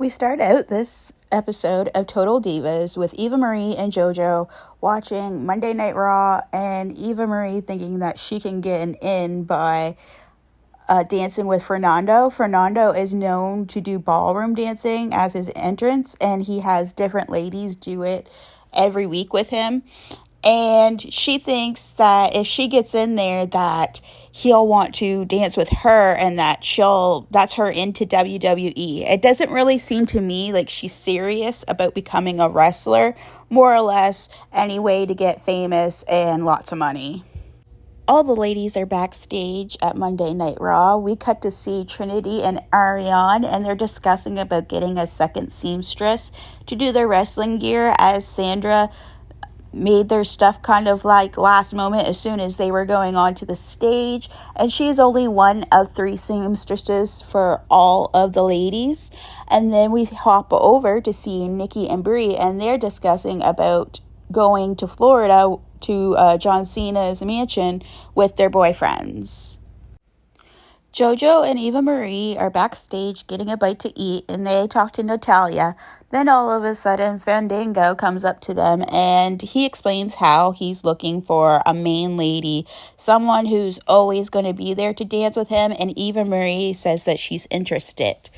We start out this episode of Total Divas with Eva Marie and JoJo watching Monday Night Raw, and Eva Marie thinking that she can get an in by dancing with Fernando. Fernando is known to do ballroom dancing as his entrance, and he has different ladies do it every week with him. And she thinks that if she gets in there that he'll want to dance with her and that that's her into WWE. It doesn't really seem to me like she's serious about becoming a wrestler, more or less any way to get famous and lots of money. All the ladies are backstage at Monday Night Raw. We cut to see Trinity and Ariane, and they're discussing about getting a second seamstress to do their wrestling gear, as Sandra made their stuff kind of like last moment as soon as they were going onto the stage, and she's only one of 3 seamstresses for all of the ladies. And then we hop over to see Nikki and Brie, and they're discussing about going to Florida to John Cena's mansion with their boyfriends. JoJo and Eva Marie are backstage getting a bite to eat, and they talk to Natalia. Then all of a sudden, Fandango comes up to them, and he explains how he's looking for a main lady, someone who's always going to be there to dance with him, and Eva Marie says that she's interested.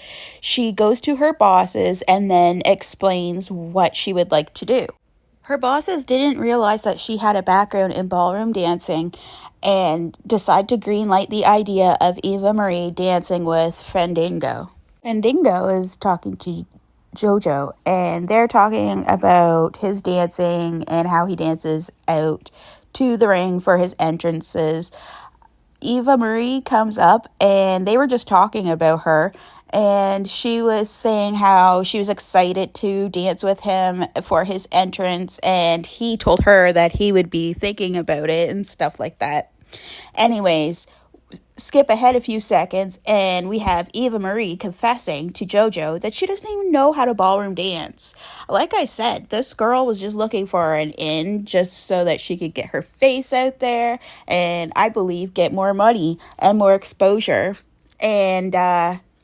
She goes to her bosses and then explains what she would like to do. Her bosses didn't realize that she had a background in ballroom dancing and decide to greenlight the idea of Eva Marie dancing with Fandango. Fandango is talking to JoJo, and they're talking about his dancing and how he dances out to the ring for his entrances. Eva Marie comes up, and they were just talking about her, and she was saying how she was excited to dance with him for his entrance, and he told her that he would be thinking about it and stuff like that. Anyways, skip ahead a few seconds, and we have Eva Marie confessing to JoJo that she doesn't even know how to ballroom dance. Like I said, this girl was just looking for an in just so that she could get her face out there and, I believe, get more money and more exposure. And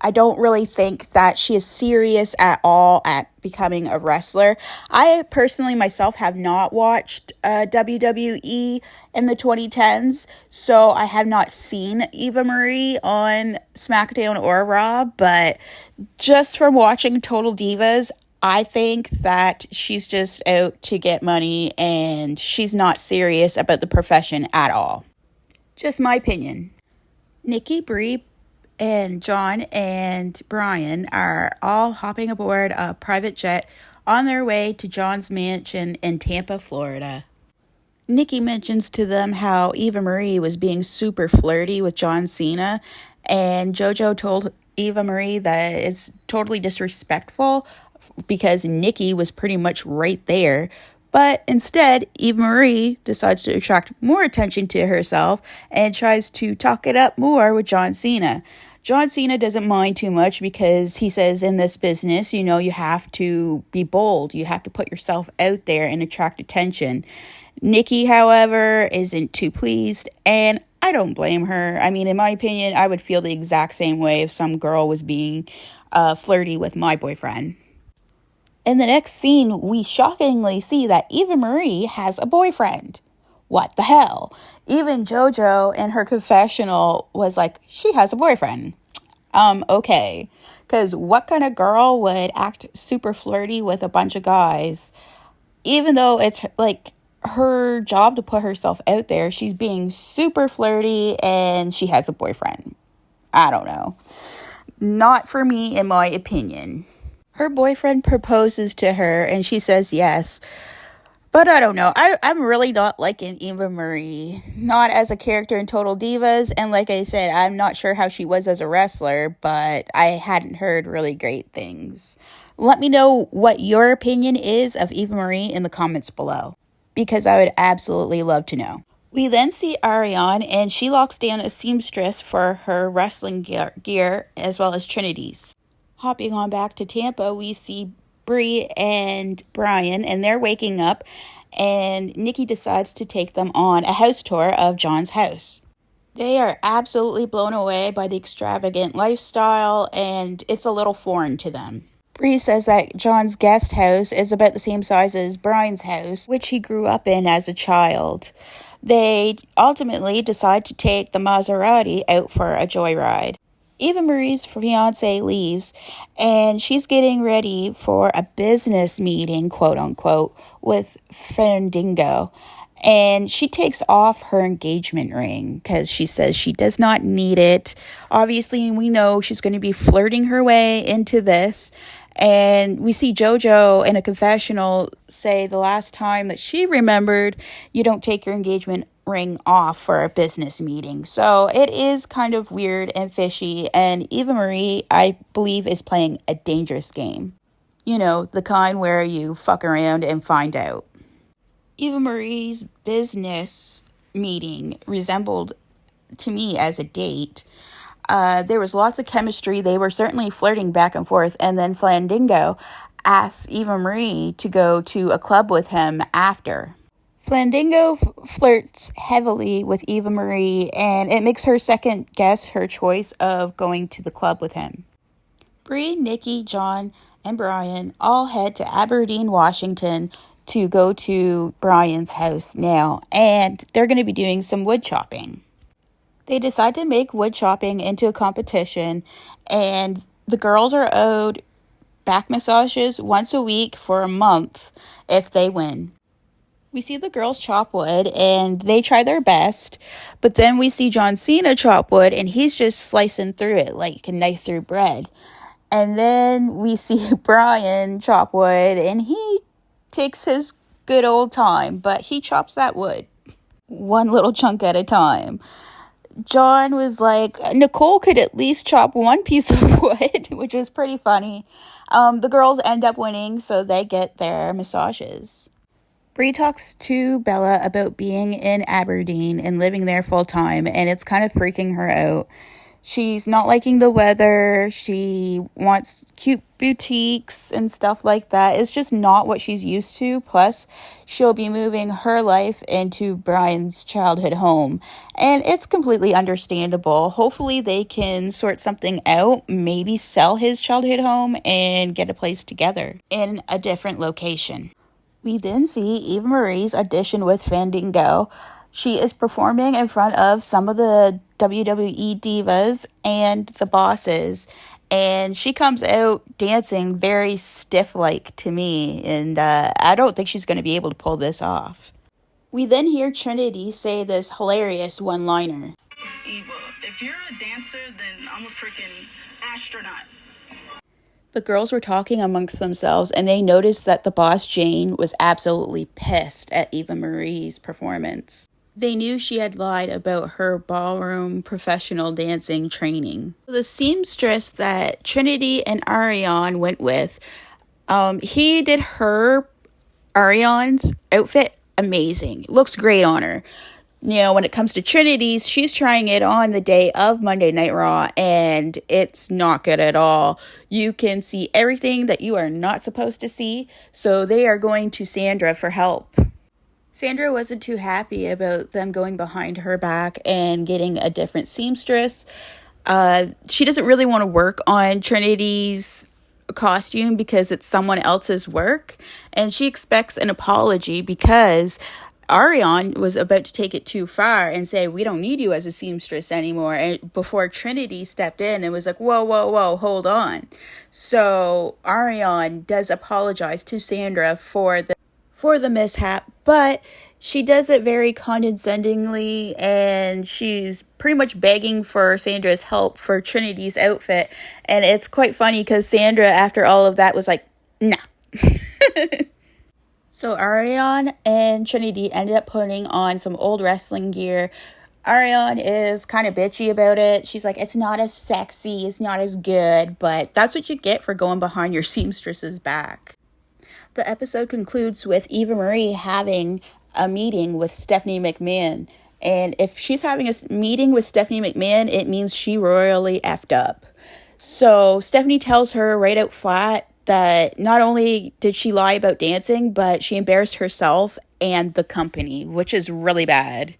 I don't really think that she is serious at all at becoming a wrestler. I personally myself have not watched WWE in the 2010s, so I have not seen Eva Marie on SmackDown or Raw, but just from watching Total Divas, I think that she's just out to get money and she's not serious about the profession at all. Just my opinion. Nikki, Brie, and John and Brian are all hopping aboard a private jet on their way to John's mansion in Tampa, Florida. Nikki mentions to them how Eva Marie was being super flirty with John Cena, and JoJo told Eva Marie that it's totally disrespectful because Nikki was pretty much right there. But instead, Eva Marie decides to attract more attention to herself and tries to talk it up more with John Cena. John Cena doesn't mind too much because he says in this business, you have to be bold. You have to put yourself out there and attract attention. Nikki, however, isn't too pleased, and I don't blame her. I mean, in my opinion, I would feel the exact same way if some girl was being flirty with my boyfriend. In the next scene, we shockingly see that Eva Marie has a boyfriend. What the hell? Even JoJo in her confessional was like, she has a boyfriend. Okay. Because what kind of girl would act super flirty with a bunch of guys? Even though it's like her job to put herself out there, she's being super flirty and she has a boyfriend. I don't know. Not for me, in my opinion. Her boyfriend proposes to her and she says yes. But I don't know. I'm really not liking Eva Marie. Not as a character in Total Divas. And like I said, I'm not sure how she was as a wrestler, but I hadn't heard really great things. Let me know what your opinion is of Eva Marie in the comments below, because I would absolutely love to know. We then see Ariane, and she locks down a seamstress for her wrestling gear as well as Trinity's. Hopping on back to Tampa, we see Brie and Brian, and they're waking up, and Nikki decides to take them on a house tour of John's house. They are absolutely blown away by the extravagant lifestyle, and it's a little foreign to them. Bree says that John's guest house is about the same size as Brian's house, which he grew up in as a child. They ultimately decide to take the Maserati out for a joyride. Eva Marie's fiance leaves, and she's getting ready for a business meeting, quote unquote, with Fernandingo. And she takes off her engagement ring because she says she does not need it. Obviously, we know she's going to be flirting her way into this. And we see JoJo in a confessional say the last time that she remembered, you don't take your engagement ring off for a business meeting. So it is kind of weird and fishy. And Eva Marie, I believe, is playing a dangerous game. You know, the kind where you fuck around and find out. Eva Marie's business meeting resembled to me as a date. There was lots of chemistry. They were certainly flirting back and forth. And then Flandingo asks Eva Marie to go to a club with him after. Flandingo flirts heavily with Eva Marie, and it makes her second guess her choice of going to the club with him. Bree, Nikki, John, and Brian all head to Aberdeen, Washington to go to Brian's house now, and they're going to be doing some wood chopping. They decide to make wood chopping into a competition, and the girls are owed back massages once a week for a month if they win. We see the girls chop wood, and they try their best, but then we see John Cena chop wood, and he's just slicing through it like a knife through bread. And then we see Brian chop wood, and he takes his good old time, but he chops that wood one little chunk at a time. John was like, Nicole could at least chop one piece of wood, which was pretty funny. The girls end up winning, so they get their massages. Bree talks to Bella about being in Aberdeen and living there full time, and it's kind of freaking her out. She's not liking the weather. She wants cute boutiques and stuff like that. It's just not what she's used to. Plus, she'll be moving her life into Brian's childhood home. And it's completely understandable. Hopefully, they can sort something out. Maybe sell his childhood home and get a place together in a different location. We then see Eva Marie's audition with Fandango. She is performing in front of some of the WWE divas and the bosses, and she comes out dancing very stiff-like to me, and I don't think she's going to be able to pull this off. We then hear Trinity say this hilarious one-liner. Eva, if you're a dancer, then I'm a freaking astronaut. The girls were talking amongst themselves, and they noticed that the boss, Jane, was absolutely pissed at Eva Marie's performance. They knew she had lied about her ballroom professional dancing training. The seamstress that Trinity and Ariane went with, he did Ariane's outfit amazing. It looks great on her. You know, when it comes to Trinity's, she's trying it on the day of Monday Night Raw, and it's not good at all. You can see everything that you are not supposed to see, so they are going to Sandra for help. Sandra wasn't too happy about them going behind her back and getting a different seamstress. She doesn't really want to work on Trinity's costume because it's someone else's work, and she expects an apology because Ariane was about to take it too far and say, we don't need you as a seamstress anymore. And before Trinity stepped in and was like, whoa, hold on. So Ariane does apologize to Sandra for the mishap, but she does it very condescendingly, and she's pretty much begging for Sandra's help for Trinity's outfit. And it's quite funny because Sandra, after all of that, was like, nah. So Ariane and Trinity ended up putting on some old wrestling gear. Ariane is kind of bitchy about it. She's like, it's not as sexy, it's not as good, but that's what you get for going behind your seamstress's back. The episode concludes with Eva Marie having a meeting with Stephanie McMahon. And if she's having a meeting with Stephanie McMahon, it means she royally effed up. So Stephanie tells her right out flat that not only did she lie about dancing, but she embarrassed herself and the company, which is really bad.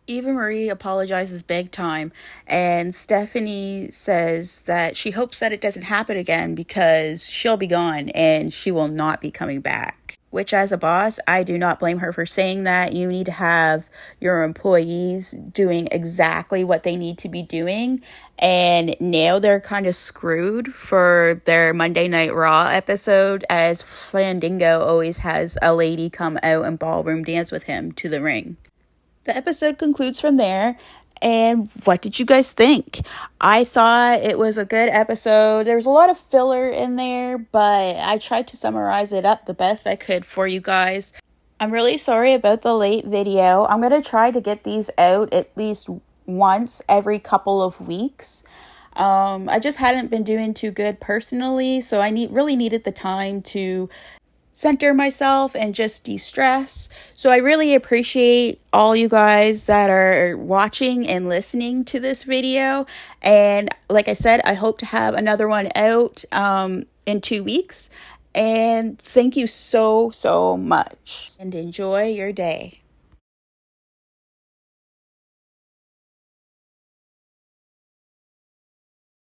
Eva Marie apologizes big time, and Stephanie says that she hopes that it doesn't happen again because she'll be gone and she will not be coming back. Which, as a boss, I do not blame her for saying that. You need to have your employees doing exactly what they need to be doing. And now they're kind of screwed for their Monday Night Raw episode, as Flandingo always has a lady come out and ballroom dance with him to the ring. The episode concludes from there. And what did you guys think? I thought it was a good episode. There was a lot of filler in there, but I tried to summarize it up the best I could for you guys. I'm really sorry about the late video. I'm going to try to get these out at least once every couple of weeks. I just hadn't been doing too good personally, so I really needed the time to center myself and just de-stress. So I really appreciate all you guys that are watching and listening to this video. And like I said, I hope to have another one out in 2 weeks. And thank you so much, and enjoy your day.